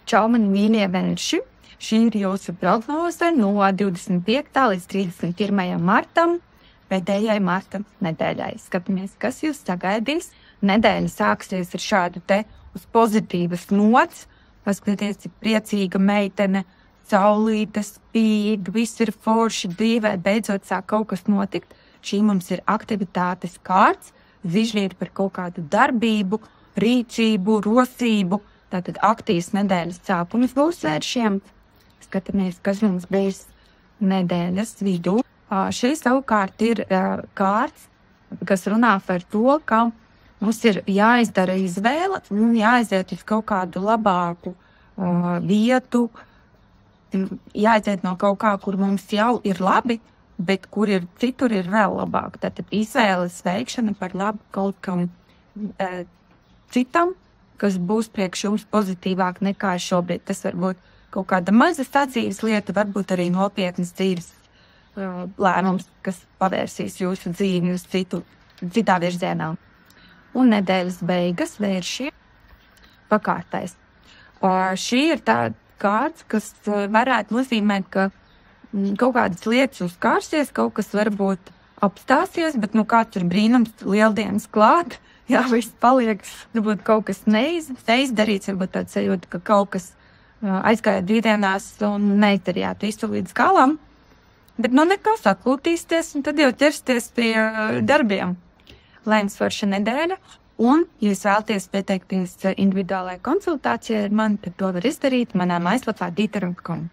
Čau, mani mīļie vērši! Šī ir jūsu prognoze no 25. līdz 31. martam, pēdējai marta nedēļai. Skatāmies, kas jūs sagaidīs. Nedēļa sāksies ar šādu te uz pozitīvas nots. Paskatieties, cik priecīga meitene, saulīte spīd, viss ir forši dzīvē, beidzot sāk kaut kas notikt. Šī mums ir aktivitātes kārts, zižģīt par kaut kādu darbību, rīcību, rosību. Tātad aktīvs nedēļas sākums būs vēršiem. Skatāmies, kas mums bijis nedēļas vidū. Šī savukārt ir kārts, kas runā par to, ka mums ir jāizdara izvēle un jāaiziet uz kaut kādu labāku vietu, jāaiziet no kaut kā, kur mums jau ir labi, bet kur ir citur ir vēl labāk. Tātad izvēles veikšana par labu kaut kam citam, kas būs priekš jums pozitīvāk nekā šobrīd. Tas var būt kaut kāda maza sadzīves lieta, varbūt arī nopietnas dzīves lēmums, kas pavērsīs jūsu dzīvi uz citā virzienā. Un nedēļas beigas vēršiem pakārtais. Šī ir tāda kārts, kas varētu nozīmēt, ka kaut kādas lietas uzkārsies, kaut kas varbūt apstāsies, bet kāds ir brīnums, lieldienas klāt, jā, viss paliek, varbūt kaut kas neizdarīts, varbūt tāds sajūta, ka kaut kas aizgāja brīvdienās un neizdarījāt visu līdz galam, bet nekas atklūtīsties un tad jau ķersties pie darbiem. Lai jums forša nedēļa, un, ja jūs vēlaties pieteikties individuālajai konsultācijai ar mani, tad to var izdarīt manā mājaslapā dita.com.